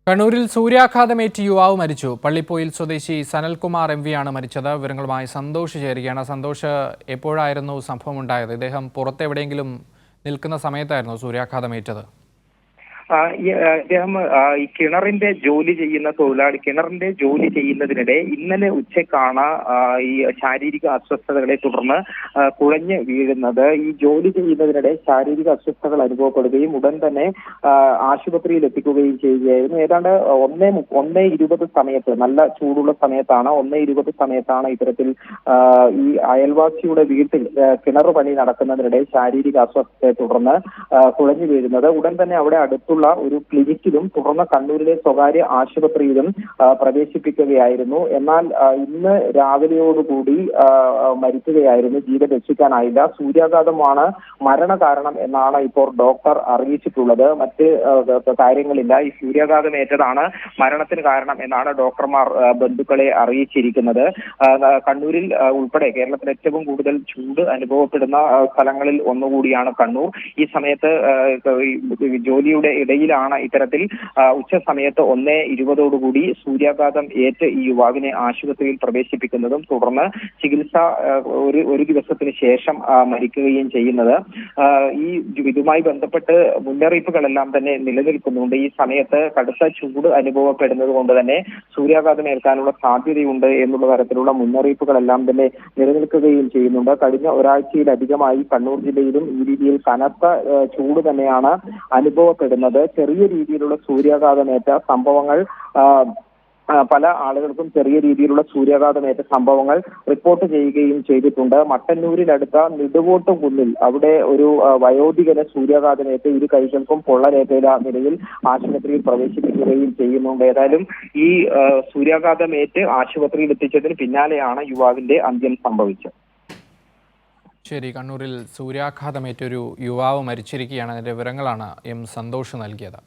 കണ്ണൂരിൽ സൂര്യാഘാതമേറ്റ് യുവാവ് മരിച്ചു. പള്ളിപ്പോയിൽ സ്വദേശി സനൽകുമാർ എം ആണ് മരിച്ചത്. വിവരങ്ങളുമായി സന്തോഷ് ചേരുകയാണ്. സന്തോഷ്, എപ്പോഴായിരുന്നു സംഭവം ഉണ്ടായത്? ഇദ്ദേഹം പുറത്തെവിടെയെങ്കിലും നിൽക്കുന്ന സമയത്തായിരുന്നു സൂര്യാഘാതമേറ്റത്? ഇദ്ദേഹം ഈ കിണറിന്റെ ജോലി ചെയ്യുന്ന തൊഴിലാളി, കിണറിന്റെ ജോലി ചെയ്യുന്നതിനിടെ ഇന്നലെ ഉച്ചക്കാണ് ഈ ശാരീരിക അസ്വസ്ഥതകളെ തുടർന്ന് കുഴഞ്ഞ് വീഴുന്നത്. ഈ ജോലി ചെയ്യുന്നതിനിടെ ശാരീരിക അസ്വസ്ഥതകൾ അനുഭവപ്പെടുകയും ഉടൻ തന്നെ ആശുപത്രിയിൽ എത്തിക്കുകയും ചെയ്യുകയായിരുന്നു. ഏതാണ്ട് 1:20 സമയത്ത്, നല്ല ചൂടുള്ള സമയത്താണ്, 1:20 സമയത്താണ് ഇത്തരത്തിൽ ഈ അയൽവാസിയുടെ വീട്ടിൽ കിണർ പണി നടക്കുന്നതിനിടെ ശാരീരിക അസ്വസ്ഥതയെ തുടർന്ന് കുഴഞ്ഞു വീഴുന്നത്. ഉടൻ തന്നെ അവിടെ അടുത്തുള്ള ഒരു ക്ലിനിക്കിലും തുടർന്ന് കണ്ണൂരിലെ സ്വകാര്യ ആശുപത്രിയിലും പ്രവേശിപ്പിക്കുകയായിരുന്നു. എന്നാൽ ഇന്ന് രാവിലെയോടുകൂടി മരിക്കുകയായിരുന്നു. ജീവൻ രക്ഷിക്കാനായില്ല. സൂര്യാഘാതമാണ് മരണകാരണം എന്നാണ് ഇപ്പോൾ ഡോക്ടർ അറിയിച്ചിട്ടുള്ളത്. മറ്റ് കാര്യങ്ങളില്ല. ഈ സൂര്യാഘാതമേറ്റതാണ് മരണത്തിന് കാരണം എന്നാണ് ഡോക്ടർമാർ ബന്ധുക്കളെ അറിയിച്ചിരിക്കുന്നത്. കണ്ണൂരിൽ ഉൾപ്പെടെ കേരളത്തിൽ ഏറ്റവും കൂടുതൽ ചൂട് അനുഭവപ്പെടുന്ന സ്ഥലങ്ങളിൽ ഒന്നുകൂടിയാണ് കണ്ണൂർ. ഈ സമയത്ത് ജോലിയുടെ ഇടയിലാണ് ഇത്തരത്തിൽ ഉച്ച സമയത്ത് 1:20 സൂര്യാഘാതം ഏറ്റ് ഈ യുവാവിനെ ആശുപത്രിയിൽ പ്രവേശിപ്പിക്കുന്നതും തുടർന്ന് ചികിത്സ ഒരു ദിവസത്തിന് ശേഷം മരിക്കുകയും ചെയ്യുന്നത്. ഈ ഇതുമായി ബന്ധപ്പെട്ട് മുന്നറിയിപ്പുകളെല്ലാം തന്നെ നിലനിൽക്കുന്നുണ്ട്. ഈ സമയത്ത് കടുത്ത ചൂട് അനുഭവപ്പെടുന്നത് കൊണ്ട് തന്നെ സൂര്യാഘാതം ഏൽക്കാനുള്ള സാധ്യതയുണ്ട് എന്നുള്ള തരത്തിലുള്ള മുന്നറിയിപ്പുകളെല്ലാം തന്നെ നിലനിൽക്കുകയും ചെയ്യുന്നുണ്ട്. കഴിഞ്ഞ ഒരാഴ്ചയിലധികമായി കണ്ണൂർ ജില്ലയിലും ഈ രീതിയിൽ കനത്ത ചൂട് തന്നെയാണ് അനുഭവപ്പെടുന്നത്. ചെറിയ രീതിയിലുള്ള സൂര്യാഘാതമേറ്റ സംഭവങ്ങൾ, പല ആളുകൾക്കും ചെറിയ രീതിയിലുള്ള സൂര്യാഘാതമേറ്റ സംഭവങ്ങൾ റിപ്പോർട്ട് ചെയ്യുകയും ചെയ്തിട്ടുണ്ട്. മട്ടന്നൂരിനടുത്ത നെടുവോട്ടുകുന്നിൽ അവിടെ ഒരു വയോധികന് സൂര്യാഘാതമേറ്റ് ഇരു കൈകൾക്കും പൊള്ളലേറ്റ നിലയിൽ ആശുപത്രിയിൽ പ്രവേശിപ്പിക്കുകയും ചെയ്യുന്നുണ്ട്. ഏതായാലും ഈ സൂര്യാഘാതമേറ്റ് ആശുപത്രിയിൽ എത്തിച്ചതിന് പിന്നാലെയാണ് യുവാവിന്റെ അന്ത്യം സംഭവിച്ചത്. ശരി, കണ്ണൂരിൽ സൂര്യാഘാതമേറ്റൊരു യുവാവ് മരിച്ചിരിക്കുകയാണ്. അതിൻ്റെ വിവരങ്ങളാണ് സന്തോഷ് നൽകിയത്.